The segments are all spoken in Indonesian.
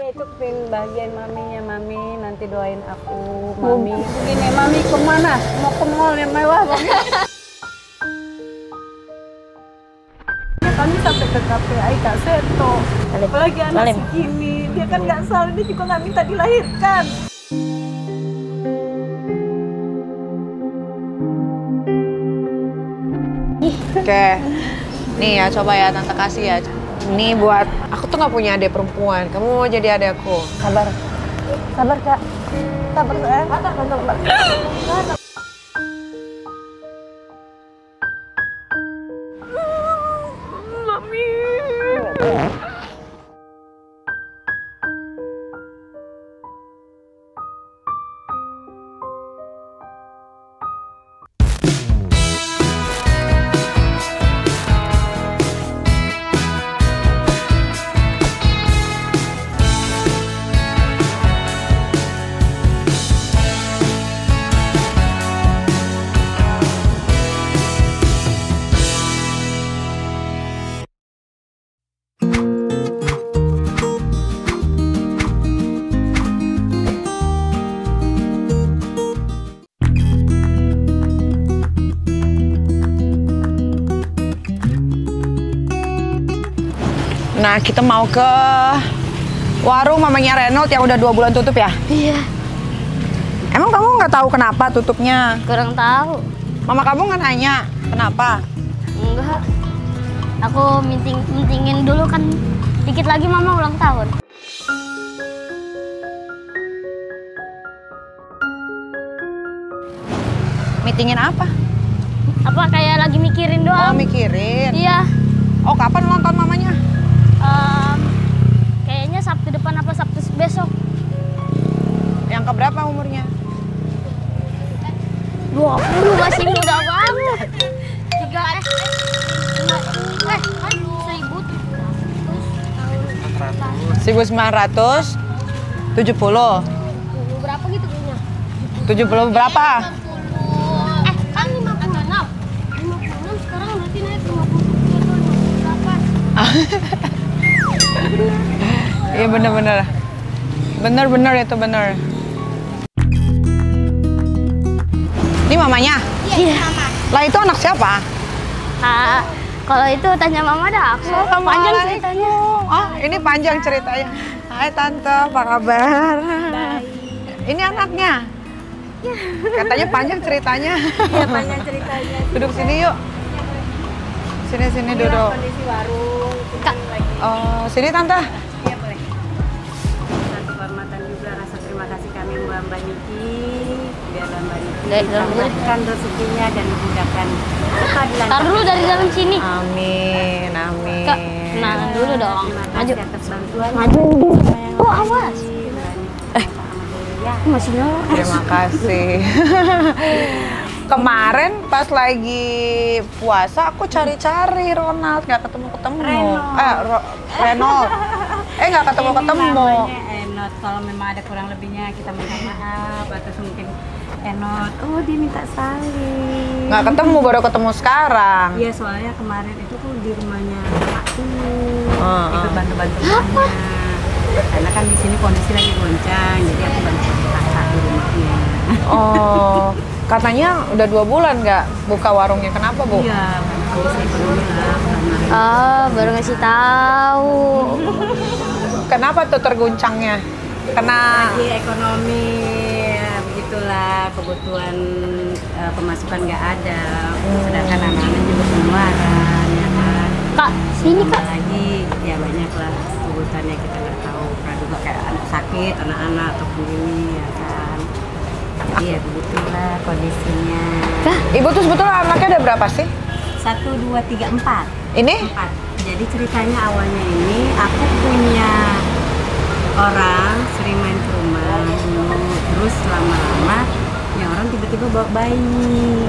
Dia itu pengen bahagiain maminya, mami nanti doain aku, mami. Begini, mami kemana? Mau ke mall yang mewah, mami. Kami sampai ke kafe Aika Seto. Apalagi anak segini, dia kan nggak salah, dia juga nggak minta dilahirkan. Oke, nih ya coba ya tante kasih ya. Ini buat aku tuh nggak punya adik perempuan, kamu mau jadi adik aku. Sabar, sabar kak, sabar sayang. Sabar. Mami. Nah, kita mau ke warung mamanya Reynold yang udah 2 bulan tutup ya? Iya. Emang kamu nggak tahu kenapa tutupnya? Kurang tahu. Mama kamu nggak nanya kenapa? Enggak. Aku mintingin dulu kan. Dikit lagi mama ulang tahun. Meetingin apa? Apa kayak lagi mikirin doang? Oh, mikirin. Iya. Oh, kapan ulang tahun mamanya? Kayaknya Sabtu depan apa Sabtu besok. Yang keberapa umurnya? 20, masih muda banget. 1970. Berapa gitu kayaknya? 70 berapa? Kan 56. 56 sekarang berarti naik ke 58. Iya bener-bener. Bener-bener itu bener. Ini mamanya? Iya. Lah itu anak siapa? Kalau itu tanya mama dah. Panjang ceritanya. Oh, ini panjang ceritanya. Hai Tante, apa kabar? Baik. Ini anaknya? Katanya panjang ceritanya. Iya, panjang ceritanya. Duduk sini yuk. Sini duduk. Kondisi warung. Kak. Oh, sini Tante. Iya, boleh. Satu kehormatan juga, rasa terima kasih kami Mbak Niki. Biarlah Mbak Niki ditambahkan rezekinya dan dimudahkan keadilan. Taruh dulu dari dalam sini. Amin, amin. Kak, nah dulu dong. Maju. Atas bantuan. Maju. Oh, awas. Masih nyala. Terima kasih. Kemarin pas lagi puasa aku cari-cari Ronald, nggak ketemu-ketemu. Reynold. Nggak ketemu-ketemu. Namanya Enot. Kalau memang ada kurang lebihnya kita minta maaf atau mungkin Enot. Oh, dia minta saling. Nggak ketemu, baru ketemu sekarang. Iya, soalnya kemarin itu tuh di rumahnya aku ikut bantu-bantu rumahnya. Karena kan di sini kondisi lagi goncang, jadi aku bantu kakak di rumahnya. Oh, katanya udah 2 bulan nggak buka warungnya. Kenapa, Bu? Iya, kondisi ekonomi lah kemarin. Oh, baru ngasih tahu. Kenapa tuh terguncangnya? Kena Lagi ekonomi, ya, begitulah kebutuhan pemasukan nggak ada. Sedangkan anak-anak juga pengeluaran, ya kan. Kak, sini Kak. Lagi ya banyak lah kebutuhannya kita nggak tahu. Pernah juga kayak anak sakit, anak-anak ataupun ini, ya kan. Jadi ya begitulah kondisinya. Kah? Ibu tuh sebetulnya anaknya ada berapa sih? 1, 2, 3, 4. Ini? 4. Jadi ceritanya awalnya ini aku punya orang sering main ke rumah dulu, terus lama-lama ya orang tiba-tiba bawa bayi.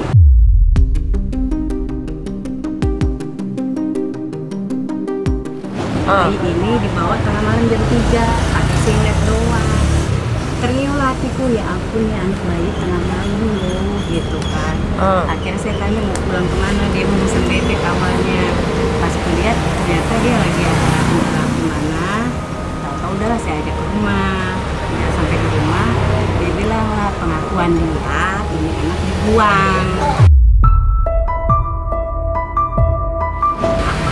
Bayi ini dibawa tengah malam jam 3, pakai singlet doang. Teriul hatiku, ya ampun ya anak bayi tengah malam loh, gitu kan. Akhirnya saya tanya mau pulang kemana, dia mau pesen bebek awalnya. Pas kulihat ternyata dia lagi ada acara kemana, tahu-tahu udahlah saya ajak ke rumah. Ya, sampai di rumah dia bilang lah pengakuan dia ini anak dibuang.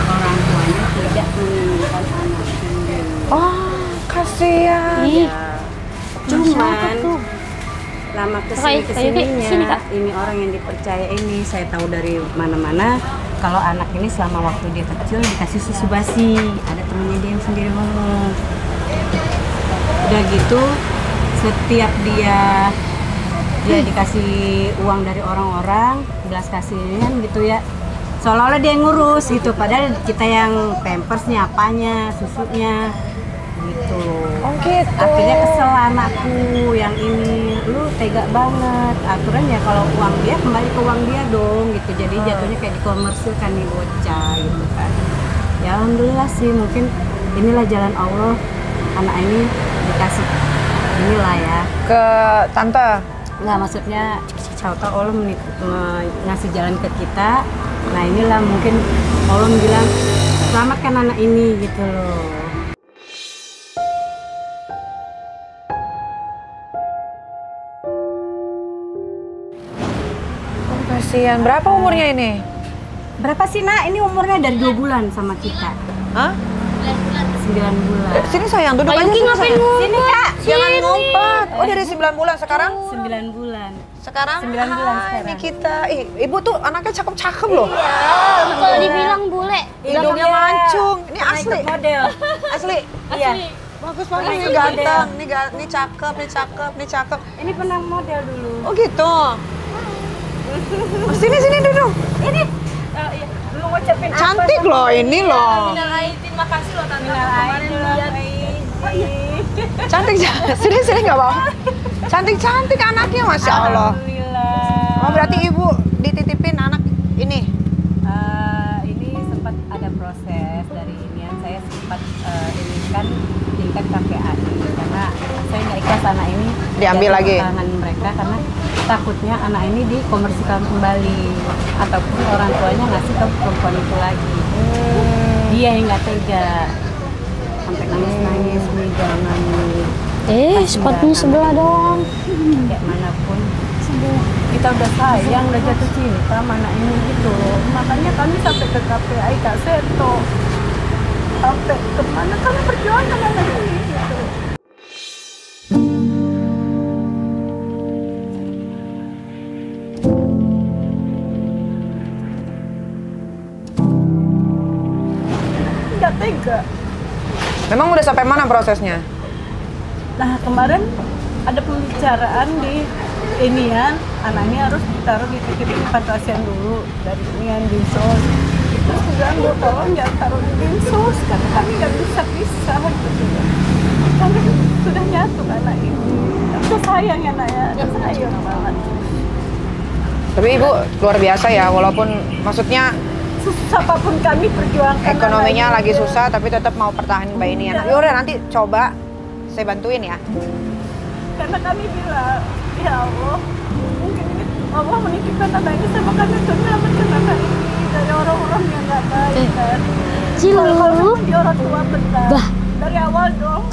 Orang tuanya tidak menginginkan anaknya. Oh, kasihan. Ih, Cuman tuh? lama Sini, kesininya Kak. ini orang yang dipercaya ini saya tahu dari mana-mana kalau anak ini selama waktu dia kecil dikasih susu basi. Ada temennya dia yang sendiri ngomong. Udah gitu setiap dia dikasih uang dari orang-orang belas kasihan gitu ya, seolah-olah dia yang ngurus gitu, padahal kita yang pampersnya apanya susunya gitu. Oh gitu. Akhirnya kesel anakku yang ini, lu tega banget. Aturannya kalau uang dia kembali ke uang dia dong gitu. Jadi jatuhnya kayak dikomersil kan nih bocah gitu kan. Ya alhamdulillah sih, mungkin inilah jalan Allah, anak ini dikasih inilah ya. Ke tante. Nggak, maksudnya tahu-tahu Allah ngasih jalan ke kita. Nah inilah mungkin Allah bilang selamatkan anak ini gitu loh. Kasihan. Berapa umurnya ini? Berapa sih nak? Ini umurnya dari 2 bulan sama kita. Hah? 9 bulan. Sini sayang, duduk Pak aja Yuki sini, ngapain sayang. ngumpet? Sini kak. Jangan ngumpet. Oh dari 9 bulan sekarang? 9 bulan. Sekarang? 9 bulan Ah, sekarang. Ini kita. Ih, ibu tuh anaknya cakep-cakep loh. Kalau dibilang bule, Hidungnya mancung. Ini asli. Model. Asli. Iya. Bagus banget. Ini ganteng. Ini cakep, ini cakep, ini cakep. Ini pernah model dulu. Oh gitu. Oh, sini duduk. Ini iya. Lu ngucapin apa? Cantik loh ini loh. Minal aidin, makasih loh tante. Minal aidin. Cantik. Sini nggak mau. Cantik anaknya, masya Allah. Alhamdulillah. Oh berarti ibu dititipin anak ini. Ini sempat ada proses dari inian, saya sempat ini kan tingkat KPAI karena saya nggak ikhlas anak ini Diambil jatuh lagi. ke tangan mereka karena takutnya anak ini dikomersikan kembali ataupun orang tuanya ngasih ke perempuan itu lagi. Dia yang nggak tega sampai nangis nih, jangan sepatunya sebelah doang. kayak manapun kita udah sayang, udah jatuh cinta sama anak ini gitu loh. Makanya kami sampai ke KPI Kak Seto, sampai kemana kami perjuangan anak ini gitu. Nggak tega. Memang udah sampai mana prosesnya? Nah kemarin ada pembicaraan di inian, anak ini harus ditaruh di titik pasien dulu dari inian dinsos. Terus bilang, Bu, tolong jangan taruh di dinsos karena kami nggak bisa pisah gitu. Kami sudah nyatu anak ini. Aku sayang ya nak ya, sayang banget. Tapi ibu luar biasa ya, walaupun maksudnya Susah apapun kami perjuangkan. ekonominya anak lagi ini. susah, tapi tetap mau pertahanin bayi ini anak. Yaudah nanti coba saya bantuin ya. Karena kami bilang, ya Allah, mungkin ini Allah menitipkan anak ini sama kami untuk menyelamatkan anak ini dari orang-orang yang nggak baik kan. Cilu. Kalau memang dia orang tua benar, Bah. dari awal dong,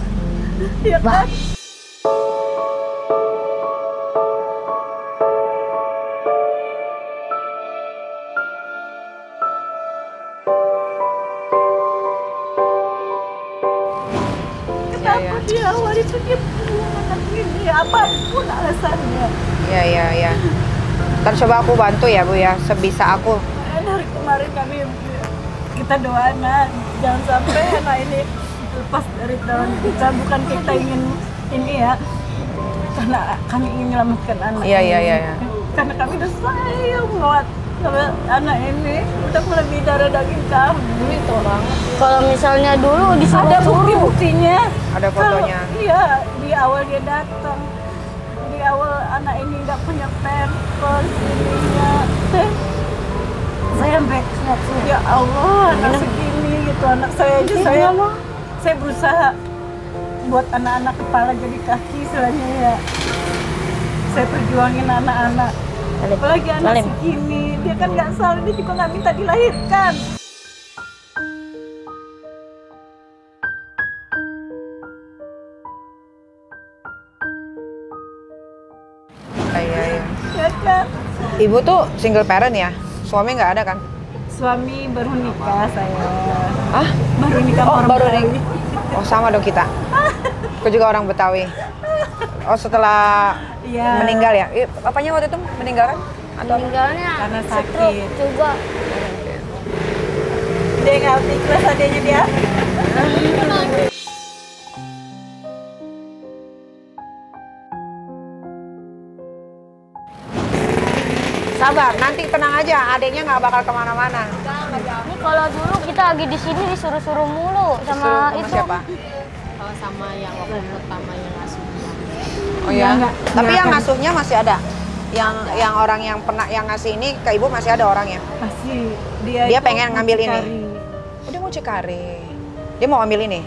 ya kan? Kenapa di awal itu dia buang anak ini, apapun alasannya. Iya. Ntar coba aku bantu ya Bu ya, sebisa aku. Dari kemarin kita doain jangan sampai anak ini lepas dari tangan kita, bukan kita ingin ini ya, karena kami ingin menyelamatkan anak Iya. karena kami udah sayang banget sama anak ini, udah melebihi darah daging kami itu orang. Kalau misalnya dulu Ada disuruh bukti-buktinya. Ada fotonya. Iya, di awal dia datang, di awal anak ini nggak punya pampers ininya. Saya sampai ya Allah, anak segini gitu, anak saya aja saya berusaha buat anak-anak kepala jadi kaki istilahnya ya. Saya perjuangin anak-anak, apalagi anak segini, dia kan nggak salah, dia juga nggak minta dilahirkan. Ibu tuh single parent ya? Suami nggak ada kan? Suami baru nikah saya. Ah? Baru nikah Oh, orang baru Betawi. nikah. Oh, sama dong kita. Aku juga orang Betawi. Oh, setelah Iya. meninggal ya? Bapaknya waktu itu meninggal kan? Atau Meninggalnya Karena stroke sakit. juga. Dia nggak ikhlas adanya dia. sabar, nanti tenang aja, adiknya nggak bakal kemana-mana. Ini kalau dulu kita lagi di sini disuruh-suruh mulu sama Disuruh itu. siapa? Kalau sama yang waktu pertama yang asuh. Oh ya, Nggak, tapi nggak yang akan. ngasuhnya masih ada. Yang orang yang pernah yang ngasih ini ke ibu masih ada orangnya. Masih Dia itu pengen ngambil ini? mucikari. Oh, dia mau Cikari. Dia mau ambil ini.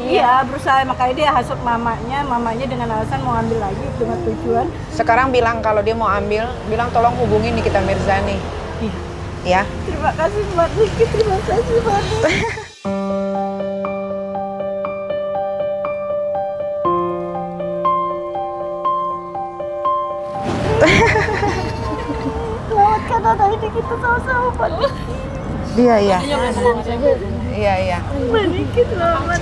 Iya, berusaha makanya dia hasut mamanya dengan alasan mau ambil lagi dengan tujuan. Sekarang bilang kalau dia mau ambil, bilang tolong hubungin Nikita Mirzani. Iya. Ya. Terima kasih Mbak Niki, terima kasih Mbak Niki. Selamatkan anak ini kita sama-sama Mbak Niki. Iya, iya. Iya, iya. Mbak Niki selamat.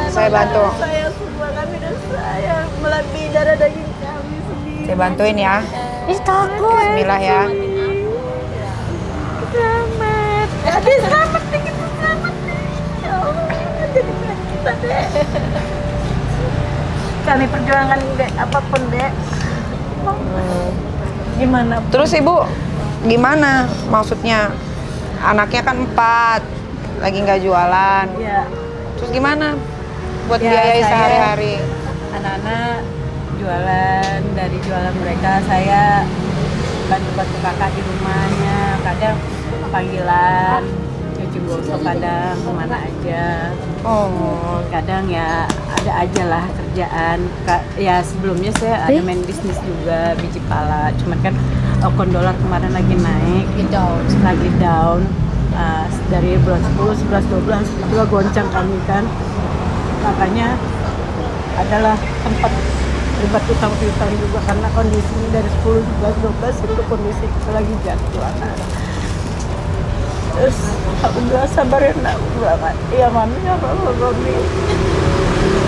Saya bantu. Saya semua kami dan saya melebihi darah daging kami sendiri. Saya bantuin ya. Ih takut. Bismillah ya. Selamat. Adik selamat nih, kita selamat nih. Ya Allah, jadi milik kita deh. Kami perjuangan dek, apapun dek. Gimana? Terus ibu gimana? Maksudnya anaknya kan 4, lagi nggak jualan. Ya, Terus gimana buat Ya, biayai saya- sehari-hari? anak-anak jualan, dari jualan mereka saya bantu-bantu kakak di rumahnya, kadang panggilan, cuci botol kadang kemana aja. Oh, Kadang ya ada aja lah kerjaan. Ya sebelumnya saya ada main bisnis juga biji pala, cuman kan okon dolar kemarin lagi naik, lagi down. Dari bulan 10, 11, 12 juga goncang kami kan, makanya adalah tempat terlibat utang-utang juga karena kondisinya dari 10, 11, 12 itu kondisi kita lagi jatuh anak. Terus aku bilang sabar ya nak, aku bilang iya mami ya mami.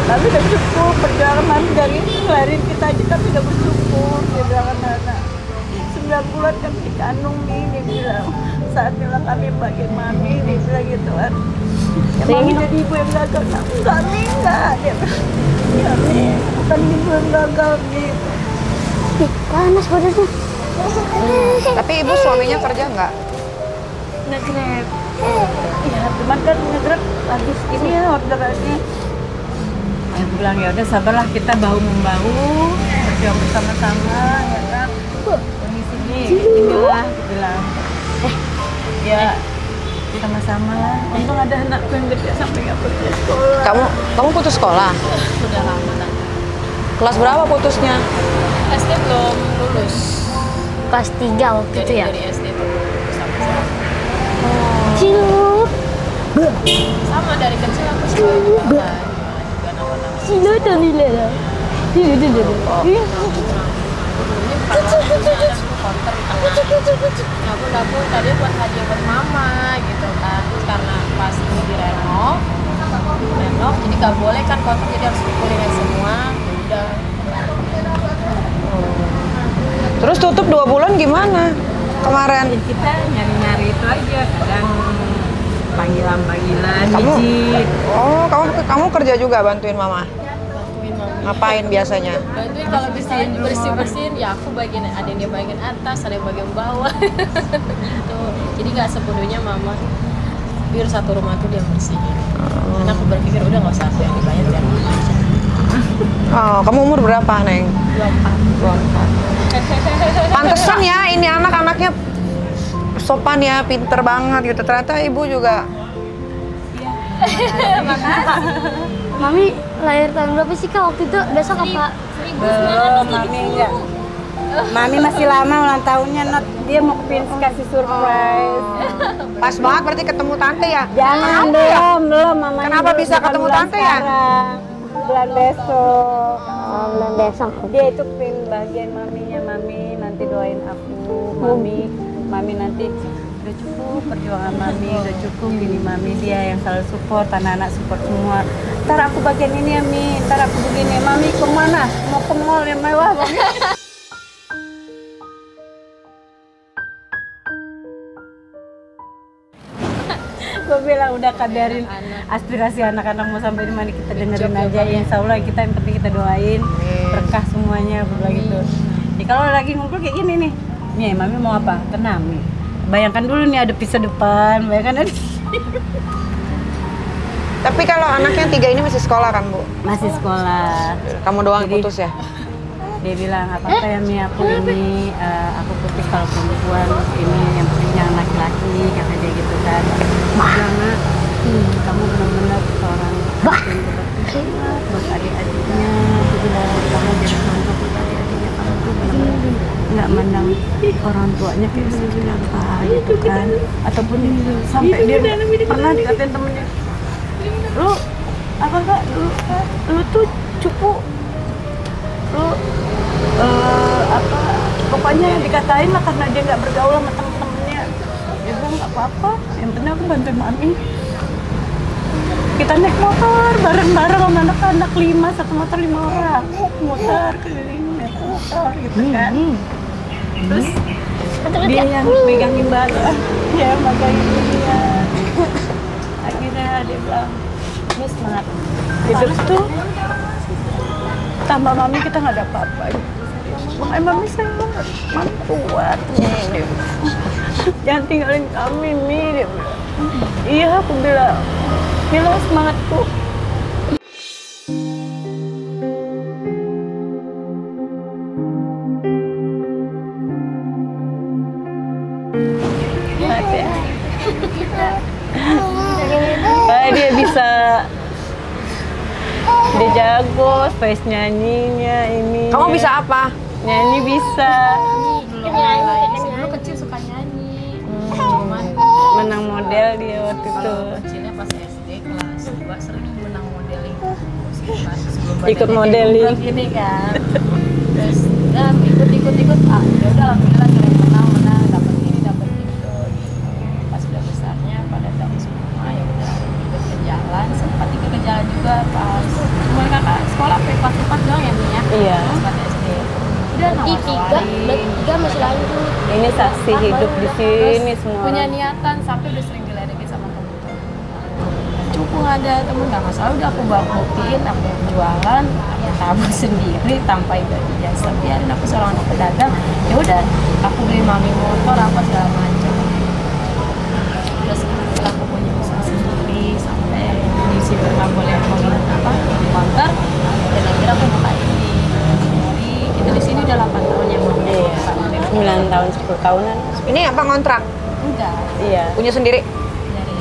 Tapi udah cukup perjuangan mami dari ngelarin kita aja tapi udah bersyukur, dia bilang anak-anak. 9 bulan kami dikandung nih, dia bilang saatnya kami bagi mami, dia bilang gitu kan. Ya, mami jadi ibu yang gagal, nah, enggak nih enggak, dia bilang ya nih bukan ibu yang gagal nih. Ih panas badannya. tapi ibu suaminya kerja nggak? Nge-grab. Ya, cuman kan nge-grab habis ini ya orderannya. Aku bilang ya udah sabarlah, kita bahu membahu, berjuang bersama-sama ya kan. Kondisi inilah aku bilang. Ya sama-sama lah. Untung ada anakku yang gede sampai nggak pergi sekolah. Kamu putus sekolah? Sudah lama tante. Kelas berapa putusnya? SD belum lulus. Kelas 3 waktu itu ya. Dari SD belum lulus sampai sekarang. Cilut. Sama dari kecil aku suka jualan. Juga nama-nama. Cilut dan lila. Cilut. Dulunya bukan waktunya ada suku counter di tengah. Nabung tadi buat hadiah buat mama gitu kan. Terus karena pas ini direnov, jadi nggak boleh kan counter, jadi harus dikulirin semua. Udah. Terus tutup 2 bulan gimana? Kemarin. Ya, kita nyari-nyari itu aja, kadang panggilan-panggilan, Kamu? biji. Oh, kamu kerja juga bantuin mama? Bantuin mama. Ngapain biasanya? Bantuin kalau misalnya bersih-bersihin, ya aku bagian, ada yang dia bagian atas, ada yang bagian bawah. Gitu. Jadi nggak sepenuhnya mama biar satu rumah tuh dia bersihin. Karena aku berpikir udah nggak usah aku yang dibayar biar mama aja. Oh, kamu umur berapa, Neng? 24. Pantesan ya, ini anak-anaknya sopan ya, pinter banget gitu. Ternyata ibu juga. Mami lahir tahun berapa sih kak waktu itu? Besok apa? Belum, mami enggak. Mami masih lama ulang tahunnya, Not. Dia mau kasih surprise. Pas banget berarti ketemu tante ya? Jangan, Kenapa ya? belum, mama. Kenapa bisa ketemu tante ya? bulan besok. Oh, bulan besok. Dia itu pin bagian maminya, mami nanti doain aku, mami nanti udah cukup perjuangan mami, udah cukup ini mami, dia yang selalu support, anak-anak support semua. Ntar aku bagian ini ya Mi, ntar aku begini, mami kemana? Mau ke mall yang mewah mami. Gue bilang udah kadarin aspirasi anak-anak mau sampai di mana kita dengerin aja, insya Allah kita yang penting kita doain berkah semuanya begitu. Jadi kalau lagi ngumpul kayak gini nih, nih mami mau apa? Tenang nih. Bayangkan dulu nih ada pisau depan, bayangkan ada. Tapi kalau anaknya 3 ini masih sekolah kan, Bu? Masih sekolah. Kamu doang Jadi, putus ya? Dia bilang apa ya Mi, aku ini aku putus kalau perempuan, ini yang penting jangan laki-laki, kata dia gitu kan. Bilang nak, kamu benar-benar seorang yang berbakti buat adik-adiknya. Aku bilang kamu jadi contoh buat adik-adiknya, kamu tuh benar-benar nggak mandang orang tuanya kayak siapa gitu kan. Ataupun sampai dia pernah dikatain temennya, lu apa enggak, lu tuh cupu, lu apa pokoknya dikatain lah karena dia nggak bergaul sama temen-temennya. Dia bilang nggak apa-apa, yang penting aku bantuin mami. Kita naik motor bareng-bareng sama anak-anak 5, satu motor 5 orang, motor keliling naik motor gitu kan. Terus dia yang megangin barang, dia yang megangin dia. Akhirnya dia bilang, ini semangat hidup tuh tambah mami kita nggak ada apa-apa. Makanya mami sehat, mami kuat. Jangan tinggalin kami, Mi. Dia bilang. Iya, aku bilang. Inilah semangatku. Dia bisa, dia jago space nyanyinya ini. Kamu bisa apa? Nyanyi bisa. Dulu kecil suka nyanyi. Cuman Menang model dia waktu itu. kalau kecilnya pas SD kelas 2 sering menang modeling. Sebelum Ikut badannya modeling. kayak gini kan. Terus ya ikut ya udah alhamdulillah sering menang dapat ini dapat itu. Pas udah besarnya pada tahu semua ya udah ikut ke jalan, sempat ikut ke jalan juga pas cuma kakak sekolah pas doang ya Mi ya. Iya. Pas SD. Udah Di 3 masih lanjut. Ini saksi hidup di sini semua. punya niatan sampai udah sering diledekin sama temen-temen. Cukup ada temen nggak masalah, udah aku buktiin, aku jualan, aku tabung sendiri tanpa ibadah jasa. Biarin aku seorang anak pedagang, ya udah aku beli mami motor apa segala macam. Terus setelah aku punya usaha sendiri sampai di situ nggak boleh ngomong apa motor, dan akhirnya aku buka ini. Kita di sini udah 8 tahun ya, Bu. Iya. 9 tahun, 10 tahunan. Ini apa ngontrak? Enggak. Iya. Punya sendiri?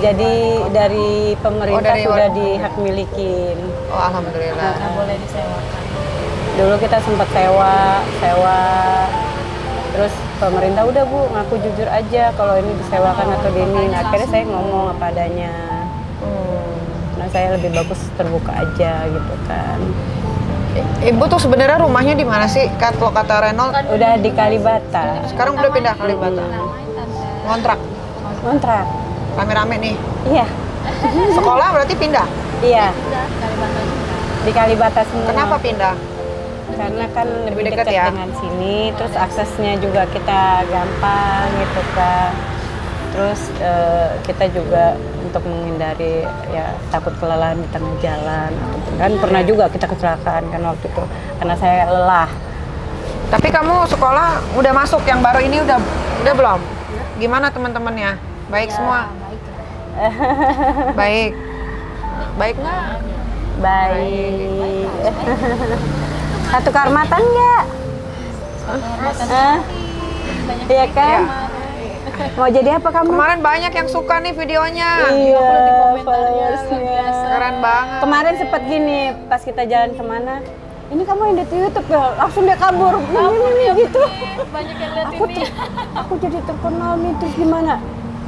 Jadi dari pemerintah dari sudah warga. dihak milikin. Oh, alhamdulillah. Nggak boleh disewakan. Dulu kita sempat sewa. Terus pemerintah udah Bu, ngaku jujur aja kalau ini disewakan atau ini. Akhirnya saya ngomong apa adanya. Nah saya lebih bagus terbuka aja gitu kan. Ibu tuh sebenarnya rumahnya di mana sih? Kalau kata Reynold, Udah di Kalibata. sekarang udah pindah Kalibata. Ngontrak, Kontrak. rame-rame nih. Iya. Sekolah berarti pindah. Iya. Di Kalibata semua. Kenapa pindah? Karena kan lebih dekat dekat ya? dengan sini, terus aksesnya juga kita gampang gitu kan. Terus kita juga untuk menghindari ya takut kelelahan di tengah jalan. Kan pernah juga kita kecelakaan kan waktu itu karena saya lelah. Tapi kamu sekolah udah masuk, yang baru ini udah belum? Gimana teman-temannya? Baik semua? Baik. Baik nggak? Baik. Satu kehormatan nggak? Iya kan? Mau jadi apa kamu? Kemarin banyak yang suka nih videonya. Iya, followersnya. Keren banget. Kemarin sempat gini, pas kita jalan kemana, ini kamu yang di YouTube ya? Langsung dia kabur. Ini gitu. Banyak yang lihat Aku ini. aku jadi terkenal nih, terus gimana?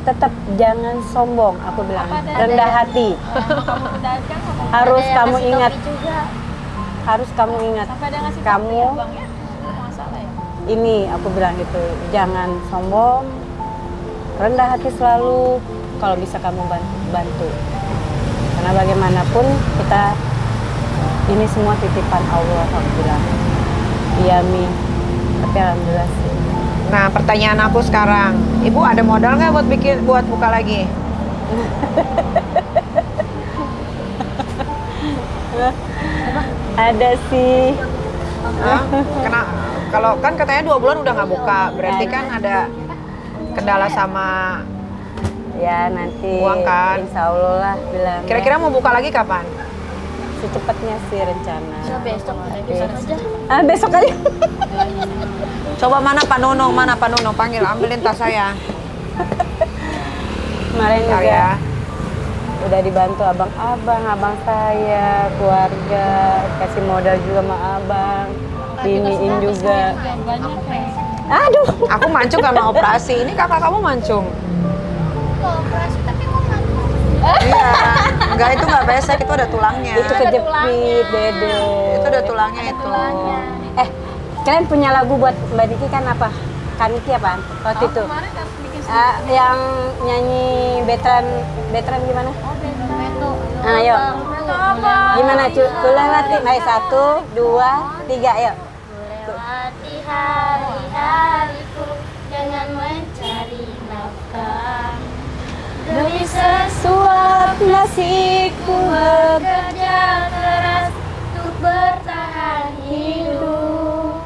Tetap jangan sombong, aku bilang. Rendah hati. Kamu pedagang, Harus ada yang kamu kasih ingat. topi juga. harus kamu ingat. Sampai ada ngasih Kamu tahu ya, Bang ya? Nggak salah ya? ini aku bilang gitu, jangan sombong, rendah hati selalu. Kalau bisa kamu bantu. Karena bagaimanapun kita ini semua titipan Allah, aku bilang. Iya Mi, tapi alhamdulillah sih. Nah, pertanyaan aku sekarang, Ibu ada modal nggak buat buka lagi? Ada sih. Hah? Kalau kan katanya 2 bulan udah nggak buka, berarti kan ada kendala sama Ya nanti uang kan? insya Allah lah bilang. Kira-kira mau buka lagi kapan? Secepatnya sih rencana. Besok Tapi- aja. Besok aja. Coba mana Pak Nunung, panggil, ambilin tas saya. Kemarin Bentar juga ya. udah dibantu abang saya, keluarga, kasih modal juga sama abang, biniin juga. Banyak ya. Aduh, Aku mancung karena operasi, ini kakak kamu mancung. Kok operasi tapi kok nggak Iya, enggak itu nggak besek, itu ada tulangnya. itu kejepit, Dede. Itu ada tulangnya itu. Kalian punya lagu buat Mbak Niki kan apa? Kaniki apa? Waktu itu. Kemarin kan bikin Yang nyanyi Betran gimana? Beto. Ayo. Gimana cu? Kulewati. Ayo 1, 2, 3, ayo. Lewati hari-hariku dengan mencari nafkah. Demi Suap nasiku bekerja keras untuk bertahan hidup.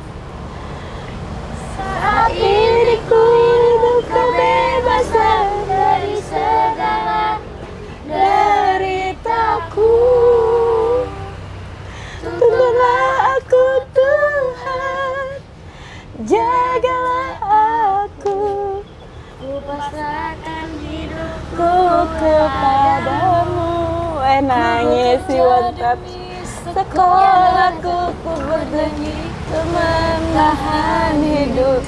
Saat ini ku hidup kebebasan dari segala deritaku. Tolonglah aku Tuhan, jagalah aku, Ku pasrahkan hidupku ku kepadamu. Nangis si wantat sekolahku, ku berdiri menahan hidup.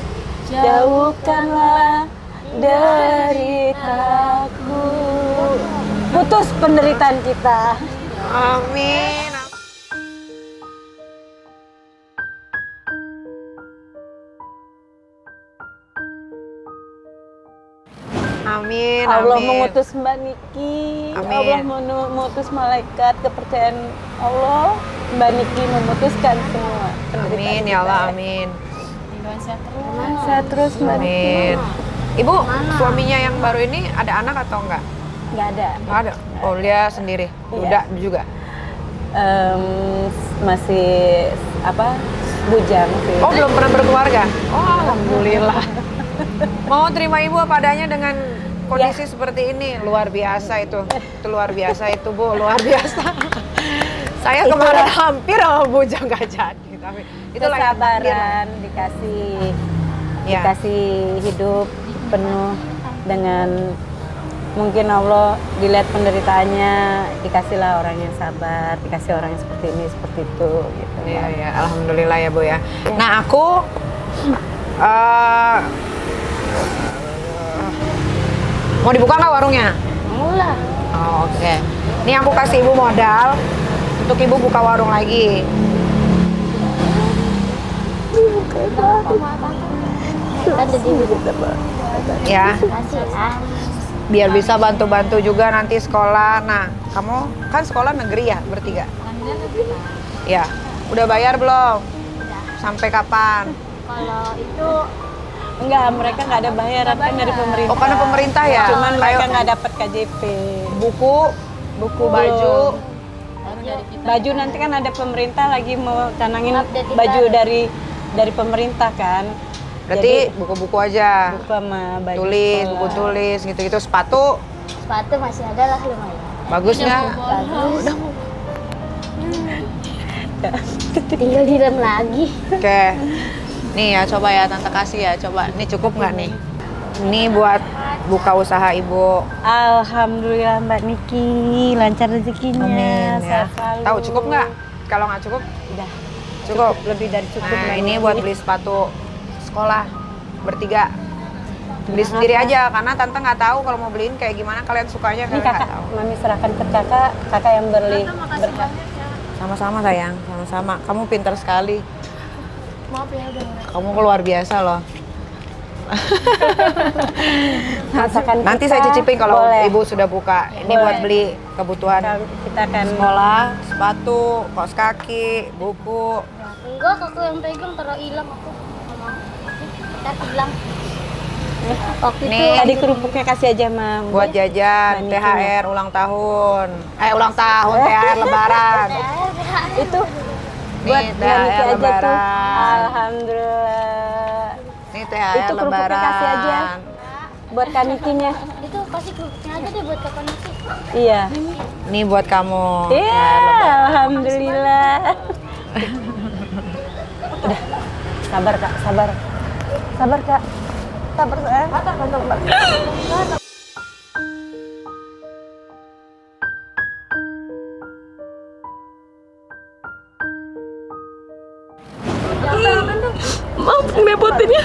Jauhkanlah deritaku. Putus penderitaan kita. Amin. Amin. Allah amin. mengutus Mbak Niki. Amin. Allah mengutus malaikat kepercayaan Allah. Mbak Niki memutuskan semua penderitaan Amin ya Allah, amin. Doain sehat terus. Saya terus Mbak Niki. Amin. Ibu, suaminya yang baru ini ada anak atau enggak? Nggak ada. Enggak ada. Oh, dia sendiri. Duda juga. Masih apa? Bujang sih. Oh, belum pernah berkeluarga. Oh, alhamdulillah. Mau terima ibu apa adanya dengan kondisi seperti ini, luar biasa itu. Itu luar biasa itu, Bu, luar biasa. Saya kemarin hampir sama bujang nggak jadi, tapi itulah yang takdir. Kesabaran dikasih Ya. dikasih hidup penuh dengan mungkin Allah dilihat penderitaannya, dikasihlah orang yang sabar, dikasih orang yang seperti ini, seperti itu gitu. Iya, ya, alhamdulillah ya Bu ya. Nah aku mau dibuka nggak warungnya? Mula. Oh, oke. Ini aku kasih ibu modal untuk ibu buka warung lagi. Kita jadi Ya, kasih biar bisa bantu-bantu juga nanti sekolah. Nah, kamu kan sekolah negeri ya, bertiga? Ya, udah bayar belum? Sampai kapan? Kalau itu Enggak, mereka nggak ada bayaran kan dari pemerintah. Oh, karena pemerintah ya? Cuman mereka Ayo. nggak dapat KJP. Buku, baju. Baju nanti kan ada pemerintah lagi mau canangin Update baju baru. dari pemerintah kan. Berarti buku-buku aja. Buku sama baju Tulis, sekolah. buku tulis, gitu-gitu. Sepatu, sepatu masih ada lah lumayan. bagus nggak? Bagus. Tinggal direm lagi. Oke. Nih ya, coba ya Tante kasih ya, coba. Ini cukup nggak nih? Ini buat buka usaha ibu. Alhamdulillah Mbak Niki, lancar rezekinya. Amin ya. sehat selalu. Tahu cukup nggak? Kalau nggak cukup, Udah. cukup. Lebih dari cukup. Nah, Mbak ini Niki. buat beli sepatu sekolah bertiga. Beli sendiri aja, karena Tante nggak tahu kalau mau beliin kayak gimana kalian sukanya, Ini kalian kakak, nggak tahu. Mami serahkan ke kakak yang beli berkah. Sama-sama sayang, sama-sama. Kamu pintar sekali. Maaf ya udah. Kamu luar biasa loh. Masakan Nanti kita saya cicipin kalau boleh. ibu sudah buka. Ini Boleh. buat beli kebutuhan Kita akan sekolah, sepatu, kaos kaki, buku. Enggak, aku yang pegang taruh hilang aku. Nggak mau. Ntar hilang. Waktu itu Nih. tadi kerupuknya kasih aja Mam. Buat jajan, Nah, THR ulang tahun. Ulang tahun, THR lebaran. Itu Nih, buat THR Niki aja tuh. lebaran. Alhamdulillah. Ini THR Itu kerupuknya lebaran. kasih aja. Buat Kanikinya. itu kasih grupnya aja deh buat kakak Niki. Iya. Nih buat kamu. Iya, THR lebaran. alhamdulillah. Udah. Sabar Kak, sabar. Sabar Kak. Sabar sayang. Maaf ngerepotinnya.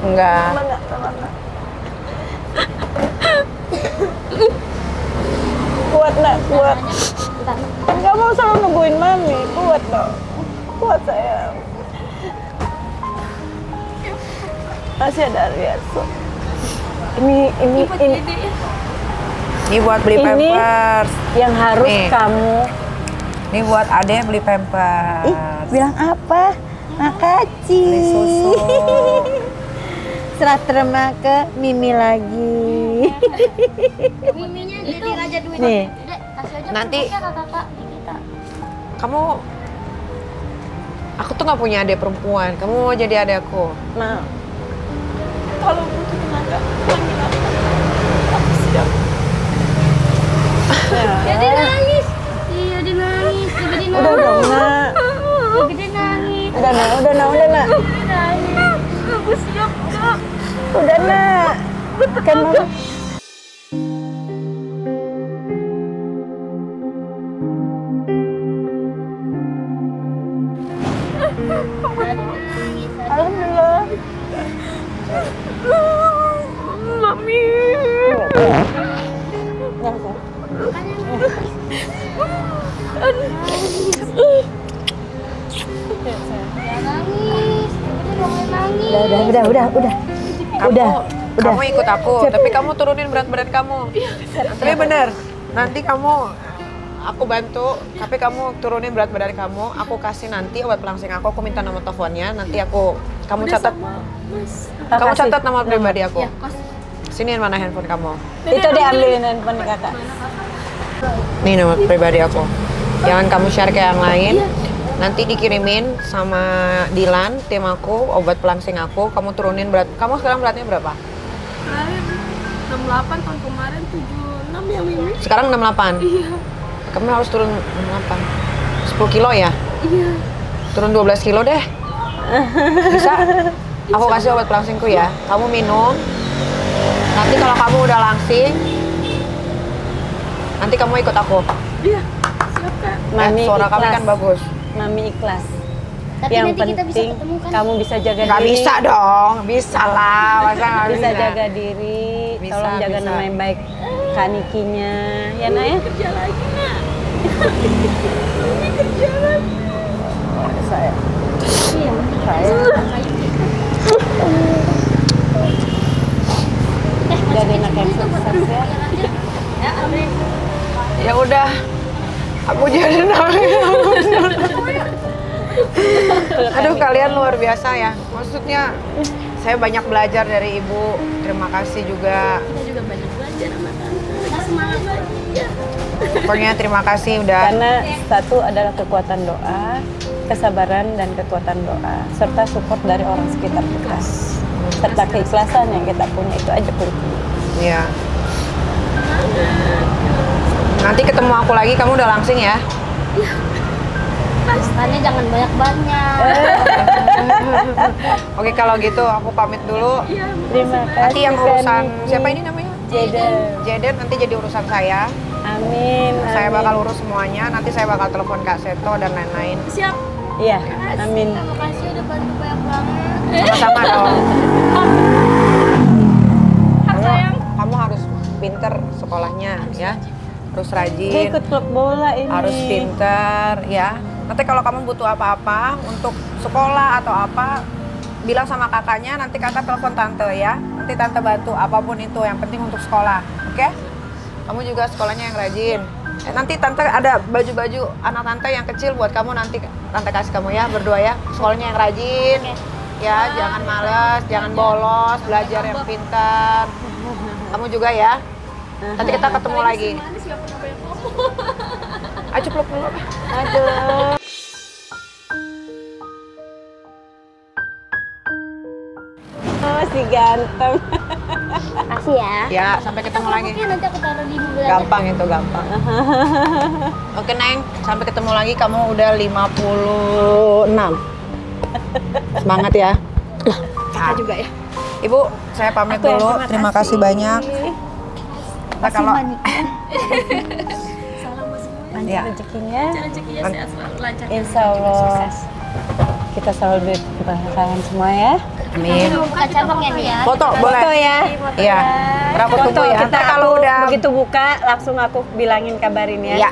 Enggak. Kuat nak, kuat. Enggak mau selalu nungguin Mami. Kuat dong. Kuat sayang. Masih ada Ariaso. Ini Ini buat beli Ini- pampers. yang harus Nih. kamu. Ini buat Ade beli pampers. Bilang apa? Makasih. Beli susu. Serah terima ke Mimi lagi. Miminya jadi raja duit. Nih. Dek, kasih aja Nanti- kerupuknya ke kakak kita. Kamu, aku tuh nggak punya adik perempuan. Kamu mau jadi adik aku. Mau. Kalau butuh tenaga, panggil aku siap. Jadi nangis. Iya, dia nangis. Jadi nangis. Udah dong, Nak. Dia nangis. Udah, Nak. Udah, Nak. Udah, Nak. Dia nangis. Aku siap, Kak. Udah, Nak. Kan Mama. Alhamdulillah. Mami. Nggak usah. Dia nangis. Dia dong nangis. Udah. Kamu ikut aku, tapi kamu turunin berat badan kamu. Tapi bener, nanti aku bantu, tapi kamu turunin berat badan kamu. Aku kasih nanti obat pelangsing aku minta nomor teleponnya. Nanti kamu catat, kamu Makasih. catat nomor pribadi aku. Ya, kos. Sini mana handphone kamu? Itu diambilin handphone kakak. Nih nomor pribadi aku. Jangan kamu share ke yang lain. Nanti dikirimin sama Dilan, tim aku, obat pelangsing aku. Kamu turunin berat. Kamu sekarang beratnya berapa? Kemarin 68, tahun kemarin 76 yang Mimi. Sekarang 68? Iya. Kamu harus turun 68. 10 kilo ya? Iya. Turun 12 kilo deh. Bisa? Aku kasih obat pelangsingku ya. Kamu minum. Nanti kalau kamu udah langsing, nanti kamu ikut aku. Iya, siap Kak. Mami Suara kami ikhlas. kan bagus. Mami ikhlas. Tapi Yang nanti kita bisa penting ketemu kan? kamu bisa jaga Nggak diri. bisa dong. Bisa lah. Masa nggak Bisa jaga diri. Bisa, Tolong jaga bisa. nama yang baik Kanikinya. Ya Nak ya? Kerja lagi, Nak. Saya. Iya. Saya. Jadi anak yang sukses ya. Ya, amin. Ya udah. Aku jadi nangis. Aduh kalian luar biasa ya. Maksudnya saya banyak belajar dari ibu. Terima kasih juga. Kita juga banyak belajar sama tante. Kita semangat lagi. Pokoknya terima kasih udah. Karena satu adalah kekuatan doa, kesabaran dan kekuatan doa, serta support dari orang sekitar kita. Serta keikhlasan yang kita punya itu aja penting. Iya. Nanti ketemu aku lagi, kamu udah langsing ya. Makannya jangan banyak-banyak. Oke kalau gitu aku pamit dulu. Terima kasih. Nanti yang urusan Kaniki. siapa ini namanya? Jaden. Jaden nanti jadi urusan saya. Amin. Saya amin. bakal urus semuanya. Nanti saya bakal telepon Kak Seto dan lain-lain. Siap. Iya, amin. Terima kasih udah bantu banyak banget. Sama-sama dong. Sayang. Kamu harus pinter sekolahnya ya. terus Dia rajin, ikut klub bola ini. harus pinter ya. Nanti kalau kamu butuh apa-apa untuk sekolah atau apa, bilang sama kakaknya, nanti kakak telepon tante ya. Nanti tante bantu apapun itu, yang penting untuk sekolah, oke? Kamu juga sekolahnya yang rajin. Nanti tante ada baju-baju anak tante yang kecil buat kamu, nanti tante kasih kamu ya, berdua ya. Sekolahnya yang rajin, ya jangan males, jangan bolos, belajar yang pintar. Kamu juga ya. Nanti kita ketemu lagi. Ayo peluk dulu. Aduh. Oh, si ganteng. Makasih ya. Ya, sampai ketemu lagi. Oke, nanti aku taruh di mobil aja. Gampang itu, gampang. Oke, Neng. Sampai ketemu lagi. Kamu udah 56. Semangat ya. Kakak juga ya. Ibu, saya pamit Aku yang dulu. Terima kasih banyak. Nah, kalau Lancar Ya. rezekinya. Rezekinya sehat selalu, lancar. Insya Allah kita selalu diberkahi semua ya. amin. Buka cabang ya nih ya. Foto boleh? Foto ya. Iya. Berapa Foto tunggu ya? kita Ntar kalau udah begitu buka langsung aku bilangin kabarin ya. Iya.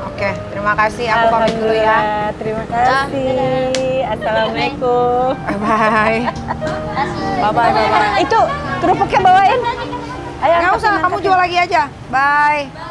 Oke, terima kasih. Aku pamit dulu ya. Alhamdulillah, terima kasih. Assalamualaikum. Bye. Kasih. Bye. Itu kerupuknya bawain. Ayo Nggak angkat usah, sama kamu angkat. jual lagi aja. Bye.